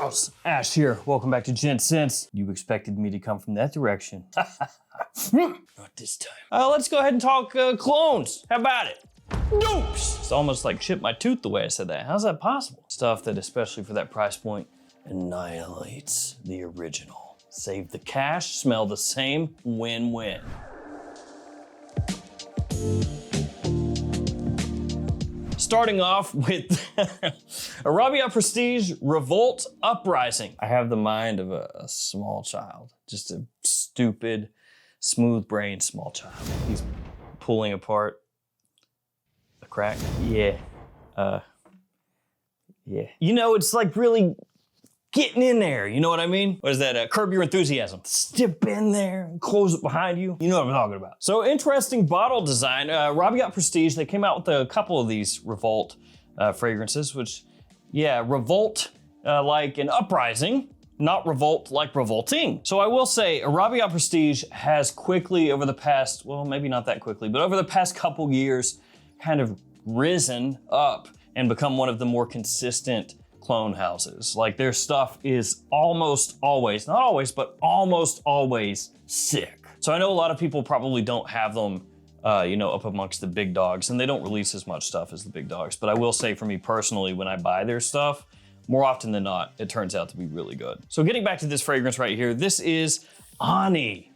Charles, Ash here. Welcome back to Gents. You expected me to come from that direction. Not this time. Let's go ahead and talk clones. How about it? Dupes! It's almost like chipped my tooth the way I said that. How's that possible? Stuff that, especially for that price point, annihilates the original. Save the cash, smell the same, win-win. Starting off with Arabiyat Prestige Revolt Uprising. I have the mind of a small child, just a stupid, smooth-brained small child. He's pulling apart a crack. Yeah. Yeah. You know, it's like really getting in there, you know what I mean? What is that, Curb Your Enthusiasm? Step in there and close it behind you. You know what I'm talking about. So interesting bottle design. Arabiyat Prestige, they came out with a couple of these Revolt fragrances, which, yeah, Revolt like an uprising, not revolt like revolting. So I will say Arabiyat Prestige has quickly over the past, well, maybe not that quickly, but over the past couple years kind of risen up and become one of the more consistent clone houses. Like their stuff is almost always, not always, but almost always sick. So I know a lot of people probably don't have them, you know, up amongst the big dogs, and they don't release as much stuff as the big dogs. But I will say for me personally, when I buy their stuff, more often than not, it turns out to be really good. So getting back to this fragrance right here, this is Ani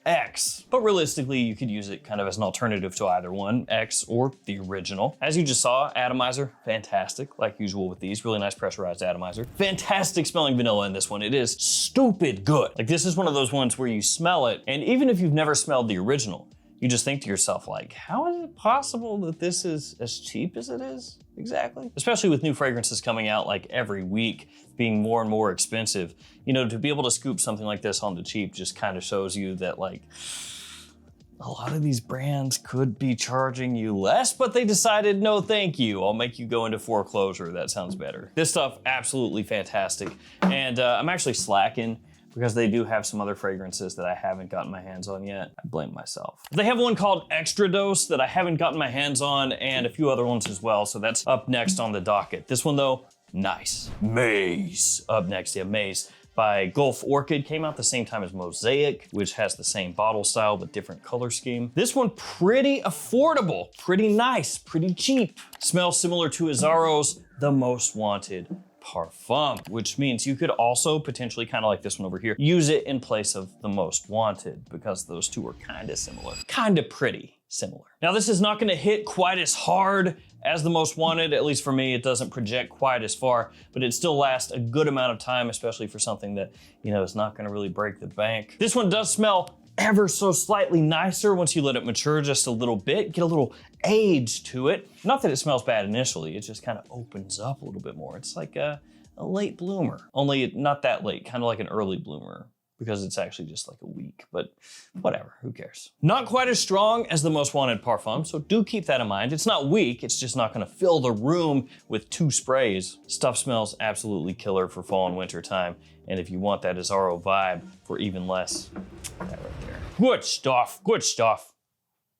X, but realistically, you could use it kind of as an alternative to either one, X or the original. As you just saw, atomizer, fantastic, like usual with these, really nice pressurized atomizer. Fantastic smelling vanilla in this one. It is stupid good. Like this is one of those ones where you smell it, and even if you've never smelled the original, you just think to yourself like, how is it possible that this is as cheap as it is? Exactly. Especially with new fragrances coming out like every week, being more and more expensive. You know, to be able to scoop something like this on the cheap just kind of shows you that like, a lot of these brands could be charging you less, but they decided, no thank you, I'll make you go into foreclosure. That sounds better. This stuff, absolutely fantastic. And I'm actually slacking because they do have some other fragrances that I haven't gotten my hands on yet. I blame myself. They have one called Extra Dose that I haven't gotten my hands on, and a few other ones as well, so that's up next on the docket. This one though, nice. Maze, up next, yeah, Maze by Gulf Orchid, came out the same time as Mosaic, which has the same bottle style but different color scheme. This one pretty affordable, pretty nice, pretty cheap. Smells similar to Azzaro's The Most Wanted Parfum, which means you could also potentially, kind of like this one over here, use it in place of The Most Wanted because those two are kind of similar, kind of pretty similar. Now this is not gonna hit quite as hard as The Most Wanted, at least for me. It doesn't project quite as far, but it still lasts a good amount of time, especially for something that, you know, is not gonna really break the bank. This one does smell ever so slightly nicer once you let it mature just a little bit, get a little age to it. Not that it smells bad initially, it just kind of opens up a little bit more. It's like a late bloomer, only not that late, kind of like an early bloomer, because it's actually just like a week, but whatever, who cares? Not quite as strong as The Most Wanted Parfum, so do keep that in mind. It's not weak, it's just not gonna fill the room with 2 sprays. Stuff smells absolutely killer for fall and winter time, and if you want that Azzaro vibe for even less, that right there. Good stuff, good stuff.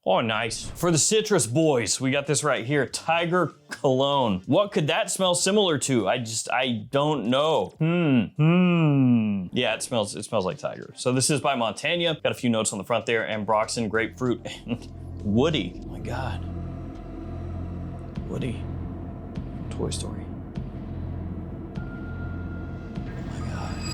Oh, nice. For the citrus boys, we got this right here, Tiger Cologne. What could that smell similar to? I don't know. Yeah, it smells like tiger. So this is by Montagne. Got a few notes on the front there, ambroxan, grapefruit, and woody. Oh my God. Woody. Toy Story.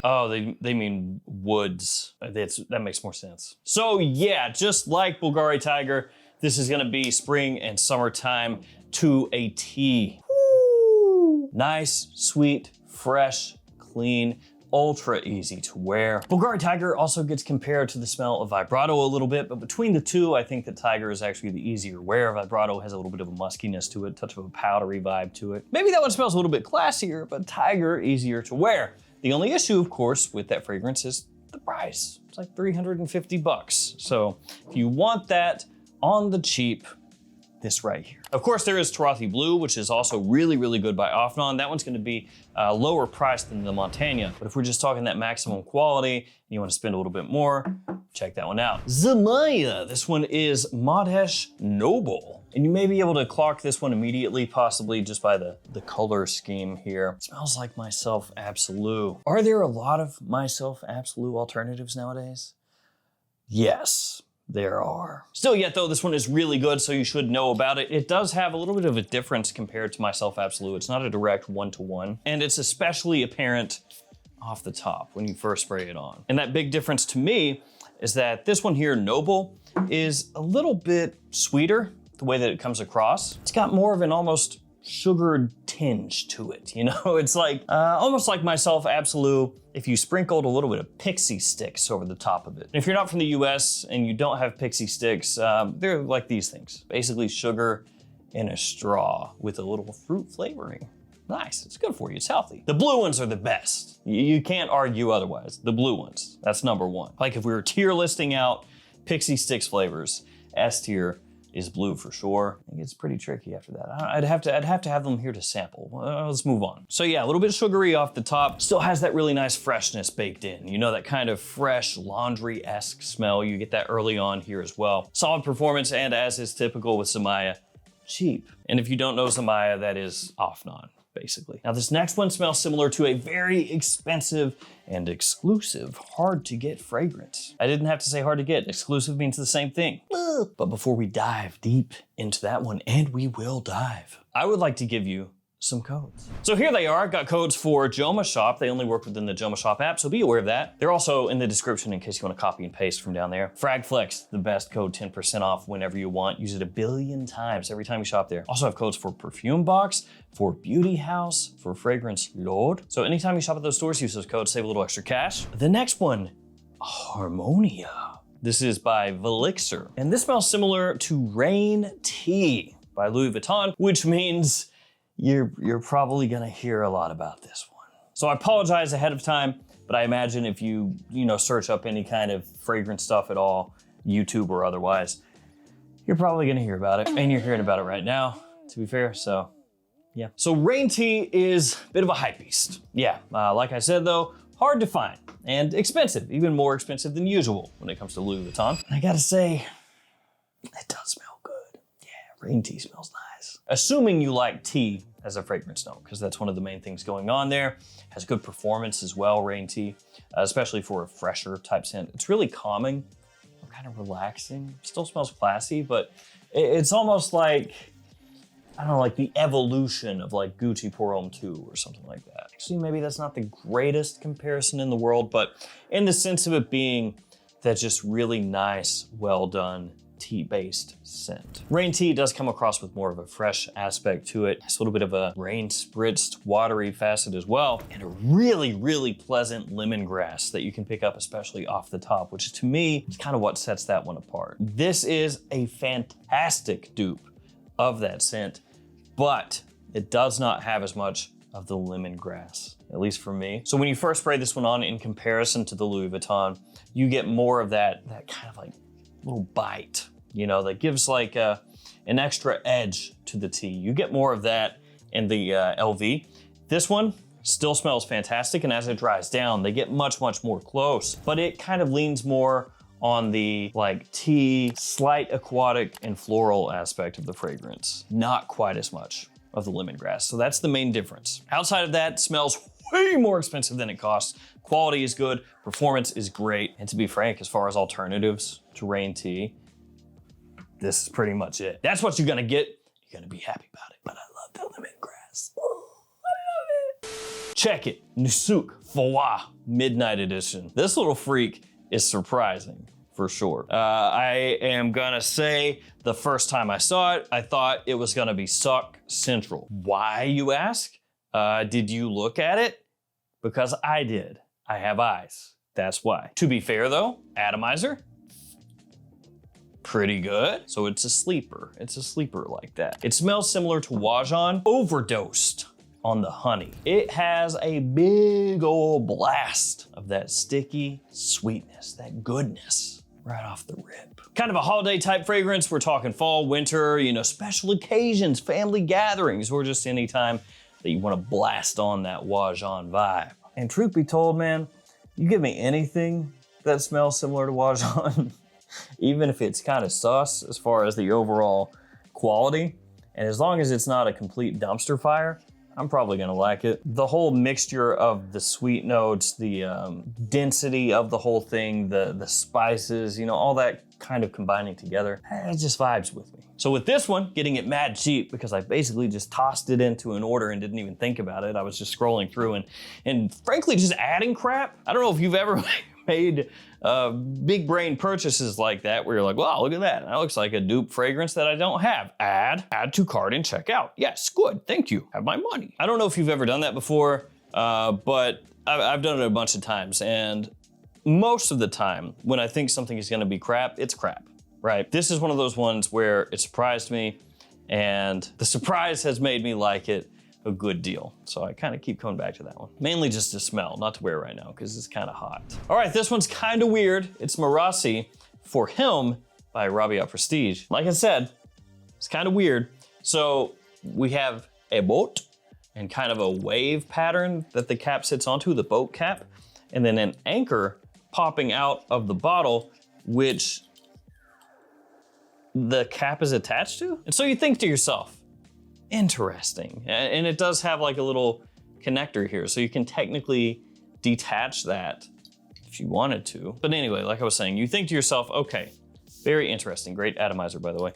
Oh, they mean woods. That makes more sense. So yeah, just like Bulgari Tiger, this is gonna be spring and summertime to a T. Woo! Nice, sweet, fresh, clean, ultra easy to wear. Bulgari Tiger also gets compared to the smell of Vibrato a little bit, but between the two, I think that Tiger is actually the easier wear. Vibrato has a little bit of a muskiness to it, touch of a powdery vibe to it. Maybe that one smells a little bit classier, but Tiger easier to wear. The only issue, of course, with that fragrance is the price. It's like 350 bucks. So if you want that on the cheap, this right here. Of course, there is Tarothi Blue, which is also really, really good by Offnon. That one's gonna be lower priced than the Montagne. But if we're just talking that maximum quality, and you wanna spend a little bit more, check that one out. Zimaya, this one is Modhesh Noble. And you may be able to clock this one immediately, possibly just by the color scheme here. It smells like Myself Absolute. Are there a lot of Myself Absolute alternatives nowadays? Yes, there are. Still yet though, this one is really good, so you should know about it. It does have a little bit of a difference compared to Myself Absolute. It's not a direct one-to-one, and it's especially apparent off the top when you first spray it on. And that big difference to me is that this one here, Noble, is a little bit sweeter, the way that it comes across. It's got more of an almost sugared tinge to it, you know? It's like, almost like Myself Absolute if you sprinkled a little bit of pixie sticks over the top of it. And if you're not from the US and you don't have pixie sticks, they're like these things. Basically sugar in a straw with a little fruit flavoring. Nice, it's good for you, it's healthy. The blue ones are the best. You can't argue otherwise. The blue ones, that's number one. Like if we were tier listing out Pixie Sticks flavors, S tier is blue for sure. I think it's pretty tricky after that. I'd have to have them here to sample. Let's move on. So yeah, a little bit sugary off the top, still has that really nice freshness baked in. You know, that kind of fresh laundry-esque smell. You get that early on here as well. Solid performance, and as is typical with Zimaya, cheap. And if you don't know Zimaya, that is off-non, basically. Now this next one smells similar to a very expensive and exclusive, hard to get fragrance. I didn't have to say hard to get, exclusive means the same thing. But before we dive deep into that one, and we will dive, I would like to give you some codes. So here they are. I've got codes for JOMASHOP. They only work within the JOMASHOP app, so be aware of that. They're also in the description in case you want to copy and paste from down there. FragFlex, the best code, 10% off whenever you want. Use it a billion times every time you shop there. Also have codes for Perfume Box, for Beauty House, for Fragrance Lord. So anytime you shop at those stores, use those codes, save a little extra cash. The next one, Harmonia. This is by Elixir, and this smells similar to Rain Tea by Louis Vuitton, which means you're probably gonna hear a lot about this one. So I apologize ahead of time, but I imagine if you search up any kind of fragrance stuff at all, YouTube or otherwise, you're probably gonna hear about it, and you're hearing about it right now, to be fair, so yeah. So Rain Tea is a bit of a hype beast. Yeah, like I said though, hard to find and expensive, even more expensive than usual when it comes to Louis Vuitton. I gotta say, it does smell good. Yeah, Rain Tea smells nice. Assuming you like tea as a fragrance note, because that's one of the main things going on there. Has good performance as well, Rain Tea, especially for a fresher type scent. It's really calming, kind of relaxing. Still smells classy, but it's almost like, I don't know, like the evolution of like Gucci Pour Homme 2 or something like that. Actually, maybe that's not the greatest comparison in the world, but in the sense of it being that just really nice, well done, tea-based scent. Rain Tea does come across with more of a fresh aspect to it. It's a little bit of a rain-spritzed, watery facet as well, and a really, really pleasant lemongrass that you can pick up, especially off the top, which to me is kind of what sets that one apart. This is a fantastic dupe of that scent, but it does not have as much of the lemongrass, at least for me. So when you first spray this one on in comparison to the Louis Vuitton, you get more of that kind of like little bite, that gives like an extra edge to the tea. You get more of that in the LV. This one still smells fantastic, and as it dries down, they get much, much more close, but it kind of leans more on the like tea, slight aquatic and floral aspect of the fragrance. Not quite as much of the lemongrass. So that's the main difference. Outside of that, it smells way more expensive than it costs. Quality is good, performance is great. And to be frank, as far as alternatives to Rain Tea, this is pretty much it. That's what you're gonna get. You're gonna be happy about it. But I love the lemongrass. Oh, I love it. Check it, Nusuk Fawah Midnight Edition. This little freak is surprising, for sure. I am gonna say the first time I saw it, I thought it was gonna be Suck Central. Why, you ask? Did you look at it? Because I did. I have eyes. That's why. To be fair though, atomizer, pretty good. So it's a sleeper. It's a sleeper like that. It smells similar to Wajan, overdosed on the honey. It has a big old blast of that sticky sweetness, that goodness right off the rip. Kind of a holiday type fragrance. We're talking fall, winter, special occasions, family gatherings, or just any time that you want to blast on that Wajan vibe. And truth be told, man, you give me anything that smells similar to Wajon, even if it's kind of sus as far as the overall quality. And as long as it's not a complete dumpster fire, I'm probably gonna like it. The whole mixture of the sweet notes, the density of the whole thing, the spices, you know, all that kind of combining together, it just vibes with me. So with this one, getting it mad cheap because I basically just tossed it into an order and didn't even think about it. I was just scrolling through and frankly just adding crap. I don't know if you've ever made big brain purchases like that where you're like, wow, look at that. That looks like a dupe fragrance that I don't have. Add to cart and check out. Yes, good, thank you, have my money. I don't know if you've ever done that before, but I've done it a bunch of times, and most of the time when I think something is gonna be crap, it's crap, right? This is one of those ones where it surprised me, and the surprise has made me like it a good deal. So I kind of keep coming back to that one. Mainly just to smell, not to wear right now because it's kind of hot. All right, this one's kind of weird. It's Marasi for Him by Arabiyat Prestige. Like I said, it's kind of weird. So we have a boat and kind of a wave pattern that the cap sits onto, the boat cap, and then an anchor popping out of the bottle, which the cap is attached to. And so you think to yourself, interesting. And it does have like a little connector here, so you can technically detach that if you wanted to. But anyway, like I was saying, you think to yourself, okay, very interesting. Great atomizer, by the way.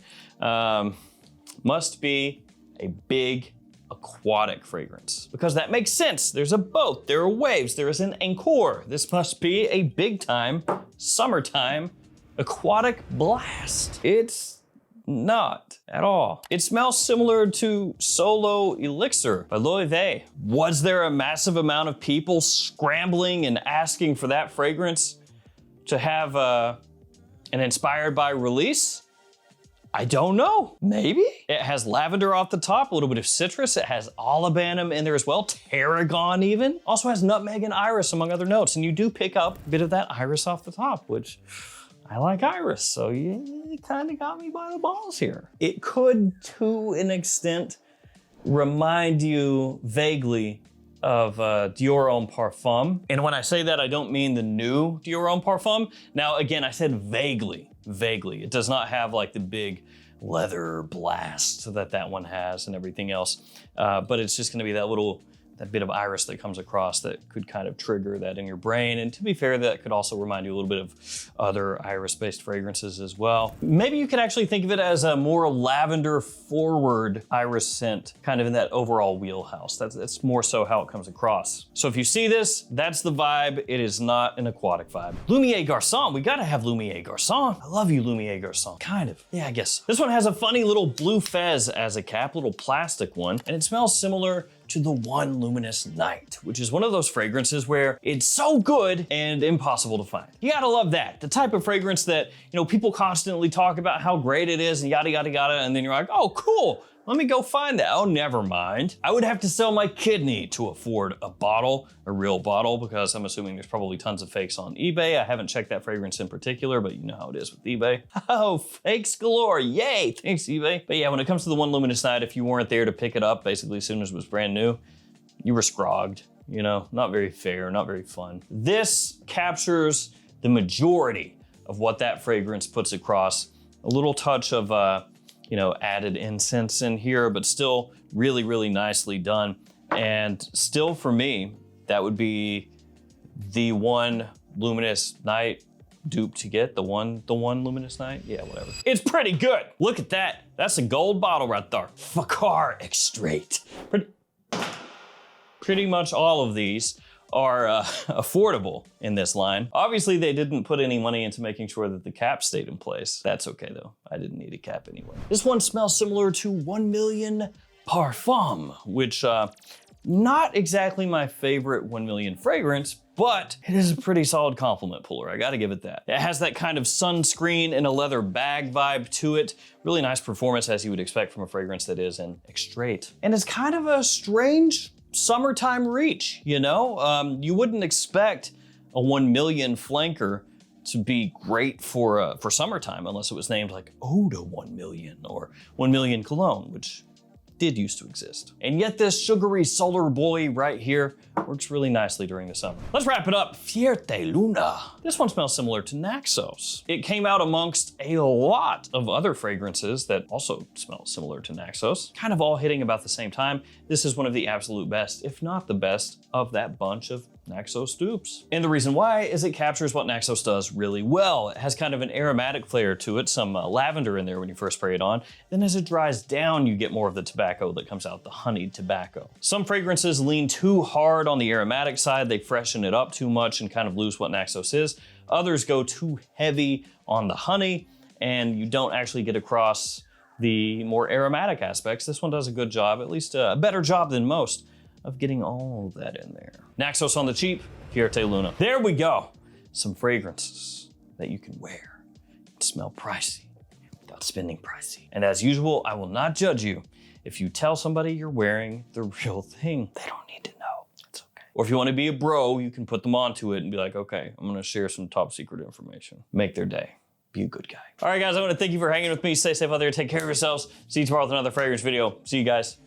Must be a big aquatic fragrance, because that makes sense. There's a boat, there are waves, there is an anchor. This must be a big time, summertime aquatic blast. It's not at all. It smells similar to Solo Elixir by Loewe. Was there a massive amount of people scrambling and asking for that fragrance to have an inspired by release? I don't know, maybe? It has lavender off the top, a little bit of citrus. It has olibanum in there as well, tarragon even. Also has nutmeg and iris among other notes, and you do pick up a bit of that iris off the top, which I like iris, so you kind of got me by the balls here. It could, to an extent, remind you vaguely of Dior Homme Parfum. And when I say that, I don't mean the new Dior Homme Parfum. Now, again, I said vaguely. It does not have like the big leather blast that one has and everything else. But it's just gonna be that bit of iris that comes across that could kind of trigger that in your brain. And to be fair, that could also remind you a little bit of other iris-based fragrances as well. Maybe you could actually think of it as a more lavender forward iris scent, kind of in that overall wheelhouse. That's more so how it comes across. So if you see this, that's the vibe. It is not an aquatic vibe. Lumiere Garcon, we gotta have Lumiere Garcon. I love you, Lumiere Garcon. Kind of, yeah, I guess so. This one has a funny little blue fez as a cap, little plastic one, and it smells similar to the One Luminous Night, which is one of those fragrances where it's so good and impossible to find. You gotta love that. The type of fragrance that, you know, people constantly talk about how great it is and yada, yada, yada, and then you're like, oh, cool. Let me go find that. Oh, never mind. I would have to sell my kidney to afford a bottle, a real bottle, because I'm assuming there's probably tons of fakes on eBay. I haven't checked that fragrance in particular, but you know how it is with eBay. Oh, fakes galore, yay, thanks eBay. But yeah, when it comes to the One Luminous Night, if you weren't there to pick it up basically as soon as it was brand new, you were scrogged, you know, not very fair, not very fun. This captures the majority of what that fragrance puts across. A little touch of, you know, added incense in here, but still really, really nicely done. And still for me, that would be the One Luminous Night dupe to get, the one Luminous Night, yeah, whatever. It's pretty good. Look at that. That's a gold bottle right there. Fakhar Extrait. Pretty much all of these are affordable in this line. Obviously, they didn't put any money into making sure that the cap stayed in place. That's okay though, I didn't need a cap anyway. This one smells similar to 1 Million Parfum, which not exactly my favorite 1 Million fragrance, but it is a pretty solid compliment puller, I gotta give it that. It has that kind of sunscreen and a leather bag vibe to it. Really nice performance as you would expect from a fragrance that is an Extrait. And it's kind of a strange summertime reach, you know? You wouldn't expect a 1 Million flanker to be great for summertime unless it was named like Eau de 1 Million or 1 Million Cologne, which did used to exist. And yet this sugary solar boy right here works really nicely during the summer. Let's wrap it up. Fierte Luna. This one smells similar to Naxos. It came out amongst a lot of other fragrances that also smell similar to Naxos, kind of all hitting about the same time. This is one of the absolute best, if not the best, of that bunch of Naxos dupes. And the reason why is it captures what Naxos does really well. It has kind of an aromatic flair to it, some lavender in there when you first spray it on. Then as it dries down, you get more of the tobacco that comes out, the honeyed tobacco. Some fragrances lean too hard on the aromatic side. They freshen it up too much and kind of lose what Naxos is. Others go too heavy on the honey and you don't actually get across the more aromatic aspects. This one does a good job, at least a better job than most, of getting all of that in there. Naxos on the cheap, Fierte Luna. There we go. Some fragrances that you can wear and smell pricey without spending pricey. And as usual, I will not judge you. If you tell somebody you're wearing the real thing, they don't need to know. It's okay. Or if you want to be a bro, you can put them onto it and be like, okay, I'm gonna share some top secret information. Make their day. Be a good guy. All right, guys, I want to thank you for hanging with me. Stay safe out there. Take care of yourselves. See you tomorrow with another fragrance video. See you guys.